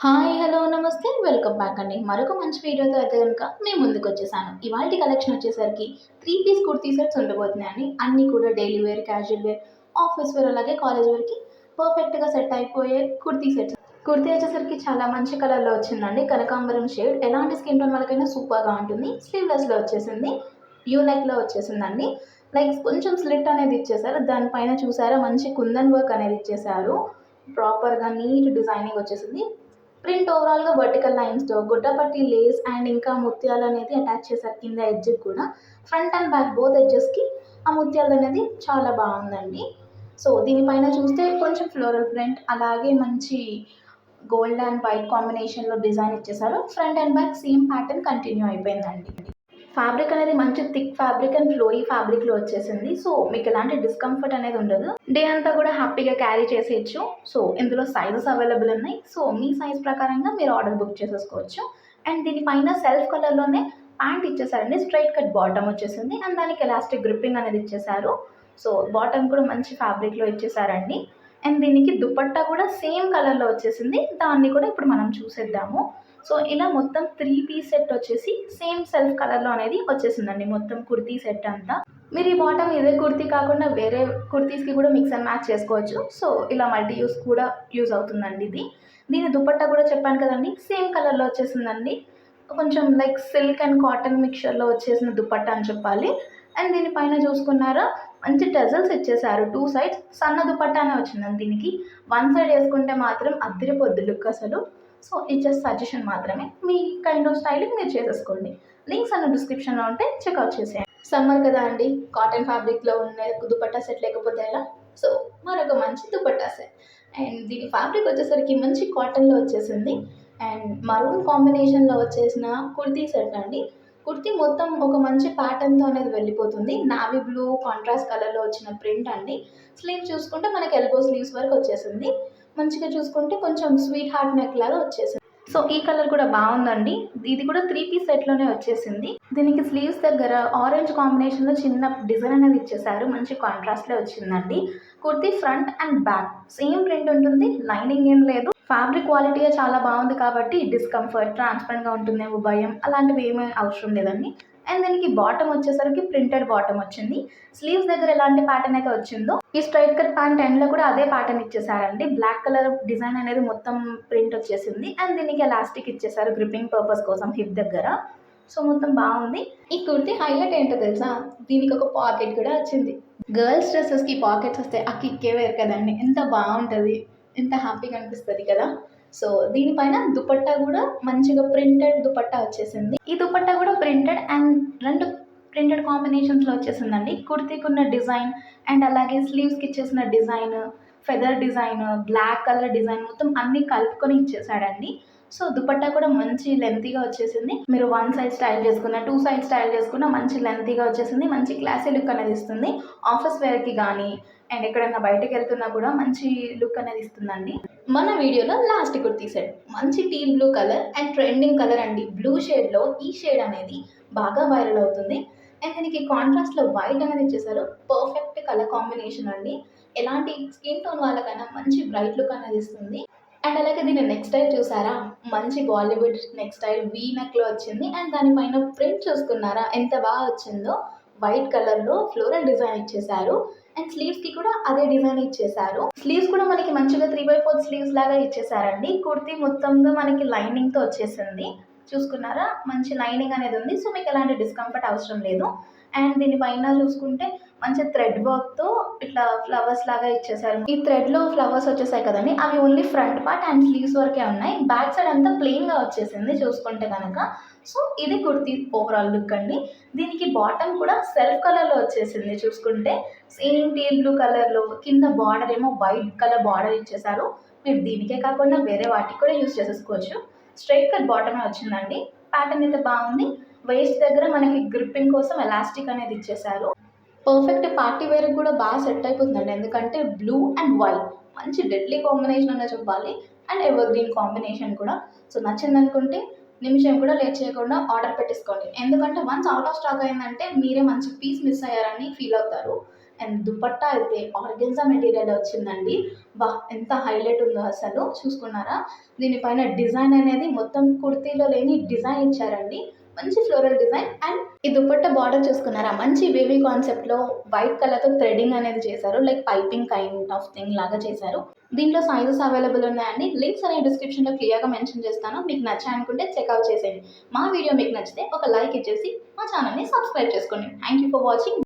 Hi! Hello! నమస్తే. Welcome back అండి. మరొక మంచి వీడియోతో అయితే గనుక మీ ముందుకొచ్చేసాను. ఇవాల్టి కలెక్షన్ వచ్చేసరికి 3 పీస్ కుర్తీ సెట్స్ ఉండబోతున్నాయండి. అన్నీ కూడా daily wear, casual wear, office wear అలాగే కాలేజ్ వేర్‌కి పర్ఫెక్ట్‌గా సెట్ అయిపోయే కుర్తీ సెట్స్. కుర్తీ వచ్చేసరికి చాలా మంచి కలర్‌లో వచ్చిందండి. కనకాంబరం షేడ్. ఎలాంటి స్కిన్ టోన్ వాళ్ళకైనా సూపర్‌గా ఉంటుంది. స్లీవ్‌లెస్‌లో వచ్చేసింది. యూ నెక్‌లో వచ్చేసిందండి. లైక్ కొంచెం స్లిట్ అనేది ఇచ్చేసారు. దాని పైన చూసారా మంచి కుందన్ వర్క్ అనేది ఇచ్చేసారు. ప్రాపర్‌గా నీట్ డిజైనింగ్ వచ్చేసింది. ప్రింట్ ఓవరాల్‌గా వర్టికల్ లైన్స్‌తో గుడ్డపట్టి లేస్ అండ్ ఇంకా ముత్యాలనేది అటాచ్ చేశారు కింద ఎడ్జ్‌కి కూడా. ఫ్రంట్ అండ్ బ్యాక్ బోత్ ఎడ్జెస్‌కి ఆ ముత్యాలదనేది చాలా బావుందండి. సో, దీనిపైన చూస్తే కొంచెం ఫ్లోరల్ ప్రింట్ అలాగే మంచి గోల్డ్ అండ్ వైట్ కాంబినేషన్‌లో డిజైన్ ఇచ్చేసారు. Front and back same pattern continue అయిపోయిందండి. ఫ్యాబ్రిక్ అనేది మంచి థిక్ ఫ్యాబ్రిక్ అండ్ ఫ్లోయీ ఫ్యాబ్రిక్‌లో వచ్చేసింది. సో, మీకెలాంటి డిస్కంఫర్ట్ అనేది ఉండదు. డే అంతా కూడా హ్యాపీగా క్యారీ చేసేయొచ్చు. సో, ఇందులో సైజెస్ అవైలబుల్ ఉన్నాయి. సో, మీ సైజ్ ప్రకారంగా మీరు ఆర్డర్ బుక్ చేసేసుకోవచ్చు. అండ్ దీని పైన సెల్ఫ్ కలర్‌లోనే ప్యాంట్ ఇచ్చేసారండి. స్ట్రెయిట్ కట్ బాటమ్ వచ్చేసింది. అండ్ దానికి ఎలాస్టిక్ గ్రిప్పింగ్ అనేది ఇచ్చేసారు. సో, బాటమ్ కూడా మంచి ఫ్యాబ్రిక్‌లో ఇచ్చేసారండి. అండ్ దీనికి దుపట్టా కూడా సేమ్ కలర్‌లో వచ్చేసింది. దాన్ని కూడా ఇప్పుడు మనం చూసేద్దాము. సో, ఇలా మొత్తం 3 పీస్ సెట్ వచ్చేసి సేమ్ సెల్ఫ్ కలర్‌లో అనేది వచ్చేసిందండి మొత్తం కుర్తీ సెట్ అంతా. మీరు ఈ బాటమ్ ఇదే కుర్తీ కాకుండా వేరే కుర్తీస్‌కి కూడా మిక్స్ అండ్ మ్యాచ్ చేసుకోవచ్చు. సో, ఇలా మల్టీ యూజ్ కూడా యూజ్ అవుతుందండి ఇది. దీని దుపట్టా కూడా చెప్పాను కదండీ! సేమ్ కలర్‌లో వచ్చేసిందండి. కొంచెం లైక్ సిల్క్ అండ్ కాటన్ మిక్స్చర్‌లో వచ్చేసిన దుపట్టా అని చెప్పాలి. అండ్ దీని పైన చూసుకున్నారా మంచి టజల్స్ ఇచ్చేసారు. 2 సైడ్స్ సన్న దుపట్టానే వచ్చిందండి దీనికి. వన్ సైడ్ ఏసుకుంటే మాత్రం అద్దిరిపోద్ది లుక్ అసలు. సో, ఇది జస్ట్ సజెషన్ మాత్రమే. మీ కైండ్ ఆఫ్ స్టైలింగ్ మీరు చేసేసుకోండి. లింక్స్ అన్ని డిస్క్రిప్షన్‌లో ఉంటాయి. చెక్‌ఔట్ చేసేయండి. సమ్మర్ కదా అండి! కాటన్ ఫ్యాబ్రిక్‌లో ఉన్న దుపట్టా సెట్ లేకపోతే ఎలా? సో, మరొక మంచి దుపట్టా సెట్. అండ్ దీని ఫ్యాబ్రిక్ వచ్చేసరికి మంచి కాటన్‌లో వచ్చేసింది. అండ్ మరూన్ కాంబినేషన్‌లో వచ్చేసిన కుర్తీ సెట్ అండి. కుర్తీ మొత్తం ఒక మంచి ప్యాటర్న్‌తో అనేది వెళ్ళిపోతుంది. నావీ బ్లూ కాంట్రాస్ట్ కలర్‌లో వచ్చిన ప్రింట్ అండి. స్లీవ్స్ చూసుకుంటే మనకి ఎల్బో స్లీవ్స్ వరకు వచ్చేసింది. మంచిగా చూసుకుంటే కొంచెం స్వీట్ హార్ట్ నెక్ లాగా వచ్చేసింది. సో, ఈ కలర్ కూడా బావుందండి. ఇది కూడా 3 పీస్ సెట్‌లోనే వచ్చేసింది. దీనికి స్లీవ్స్ దగ్గర ఆరెంజ్ కాంబినేషన్‌లో చిన్న డిజైన్ అనేది ఇచ్చేసారు. మంచి కాంట్రాస్ట్‌లో వచ్చిందండి. Kurti front and back same print ఉంటుంది. లైనింగ్ ఏం లేదు. ఫ్యాబ్రిక్ క్వాలిటీయే చాలా బావుంది కాబట్టి డిస్కంఫర్ట్, ట్రాన్స్‌పరెంట్‌గా ఉంటుందేమో భయం అలాంటివి ఏమీ అవసరం లేదండి. అండ్ దీనికి బాటమ్ వచ్చేసరికి ప్రింటెడ్ బాటమ్ వచ్చింది. స్లీవ్స్ దగ్గర ఎలాంటి ప్యాటర్న్ అయితే వచ్చిందో ఈ స్ట్రైట్ కట్ ప్యాంట్ ఎండ్‌లో కూడా అదే ప్యాటర్న్ ఇచ్చేసారండి. బ్లాక్ కలర్ డిజైన్ అనేది మొత్తం ప్రింట్ వచ్చేసింది. అండ్ దీనికి ఎలాస్టిక్ ఇచ్చేసారు గ్రిప్పింగ్ పర్పస్ కోసం హిప్ దగ్గర. సో, మొత్తం బావుంది. ఈ కుర్తీ హైలైట్ ఏంటో తెలుసా? దీనికి ఒక పాకెట్ కూడా వచ్చింది. గర్ల్స్ డ్రెసెస్‌కి పాకెట్స్ వస్తే ఆ కిక్కే వేరు కదండీ! ఎంత బావుంటది. ఎంత హ్యాపీగా అనిపిస్తది కదా! సో, దీనిపైన దుపట్టా కూడా మంచిగా ప్రింటెడ్ దుపట్టా వచ్చేసింది. ఈ దుపట్టా కూడా ప్రింటెడ్ అండ్ 2 ప్రింటెడ్ కాంబినేషన్స్‌లో వచ్చేసిందండి. కుర్తీకున్న డిజైన్ అండ్ అలాగే స్లీవ్స్‌కి ఇచ్చేసిన design, feather design, black colour design మొత్తం అన్నీ కలుపుకొని ఇచ్చేసాడండి. సో, దుపట్టా కూడా మంచి లెంతీగా వచ్చేసింది. మీరు 1 సైడ్ స్టైల్ చేసుకున్న, 2 సైడ్ స్టైల్ చేసుకున్న మంచి లెంతీగా వచ్చేసింది. మంచి క్లాసీ లుక్ అనేది ఇస్తుంది. ఆఫీస్ వేర్‌కి గానీ అండ్ ఎక్కడైనా బయటకెళ్తున్నా కూడా మంచి లుక్ అనేది ఇస్తుందండి. మన వీడియోలో లాస్ట్ కుర్తీ సెట్. మంచి teal blue colour and trending colour అండి. బ్లూ షేడ్‌లో ఈ షేడ్ అనేది బాగా వైరల్ అవుతుంది. అండ్ దీనికి కాంట్రాస్ట్‌లో వైట్ అనేది ఇచ్చేసారు. పర్ఫెక్ట్ కలర్ కాంబినేషన్ అండి. ఎలాంటి స్కిన్ టోన్ వాళ్ళకైనా మంచి బ్రైట్ లుక్ అనేది ఇస్తుంది. అండ్ అలాగే దీని నెక్ స్టైల్ చూసారా? మంచి బాలీవుడ్ నెక్ స్టైల్ వీ నెక్‌లో వచ్చింది. అండ్ దానిపైన ప్రింట్ చూసుకున్నారా ఎంత బాగా వచ్చిందో? వైట్ కలర్‌లో ఫ్లోరల్ డిజైన్ ఇచ్చేసారు. అండ్ స్లీవ్స్‌కి కూడా అదే డిజైన్ ఇచ్చేసారు. స్లీవ్స్ కూడా మనకి మంచిగా 3/4 స్లీవ్స్ లాగా ఇచ్చేసారండి. కుర్తీ మొత్తంగా మనకి లైనింగ్‌తో వచ్చేసింది. చూసుకున్నారా? మంచి లైనింగ్ అనేది ఉంది. సో, మీకు ఎలాంటి డిస్కంఫర్ట్ అవసరం లేదు. అండ్ దీని పైన చూసుకుంటే మంచి థ్రెడ్ వర్క్‌తో ఇట్లా ఫ్లవర్స్ లాగా ఇచ్చేసారు. ఈ థ్రెడ్‌లో ఫ్లవర్స్ వచ్చేసాయి కదండీ! అవి only front part and sleeves వరకే ఉన్నాయి. బ్యాక్ సైడ్ అంతా ప్లెయిన్‌గా వచ్చేసింది చూసుకుంటే గనక. సో, ఇది కుర్తీ ఓవరాల్ లుక్ అండి. దీనికి బాటమ్ కూడా సెల్ఫ్ కలర్‌లో వచ్చేసింది చూసుకుంటే. సేమ్ టీల్ బ్లూ కలర్‌లో కింద బార్డర్ ఏమో వైట్ కలర్ బార్డర్ ఇచ్చేసారు. మీరు దీనికే కాకుండా వేరే వాటికి కూడా యూజ్ చేసేసుకోవచ్చు. స్ట్రెయిట్ కట్ బాటమే వచ్చిందండి. ప్యాటర్న్ అయితే బాగుంది. వేస్ట్ దగ్గర మనకి గ్రిప్పింగ్ కోసం ఎలాస్టిక్ అనేది ఇచ్చేసారు. పర్ఫెక్ట్ పార్టీ వేర్‌కి కూడా బాగా సెట్ అయిపోతుందండి. ఎందుకంటే బ్లూ అండ్ వైట్ మంచి డెడ్లీ కాంబినేషన్ అనే చెప్పాలి. అండ్ ఎవర్‌గ్రీన్ కాంబినేషన్ కూడా. సో, నచ్చిందనుకుంటే నిమిషం కూడా లేట్ చేయకుండా ఆర్డర్ పెట్టేసుకోండి. ఎందుకంటే వన్స్ ఔట్ ఆఫ్ స్టాక్ అయిందంటే మీరే మంచి పీస్ మిస్ అయ్యారని ఫీల్ అవుతారు. అండ్ దుపట్టా అయితే ఆర్గెన్జా మెటీరియల్ వచ్చిందండి. ఎంత హైలైట్ ఉందో అసలు చూసుకున్నారా? దీనిపైన డిజైన్ అనేది మొత్తం కుర్తీలో లేని డిజైన్ ఇచ్చారండి. మంచి ఫ్లోరల్ డిజైన్ అండ్ ఈ దుపట్టా బార్డర్ చూసుకున్నారా? మంచి వేవీ కాన్సెప్ట్‌లో వైట్ కలర్‌తో థ్రెడింగ్ అనేది చేశారు. Like piping kind of thing లాగా చేశారు. దీంట్లో సైజెస్ అవైలబుల్ ఉన్నాయండి. లింక్స్ అనేవి డిస్క్రిప్షన్‌లో క్లియర్‌గా మెన్షన్ చేస్తాను. మీకు నచ్చాయనుకుంటే చెక్‌ఔట్ చేసేయండి. మా వీడియో మీకు నచ్చితే ఒక లైక్ ఇచ్చేసి మా ఛానల్‌ని సబ్స్క్రైబ్ చేసుకోండి. Thank you for watching.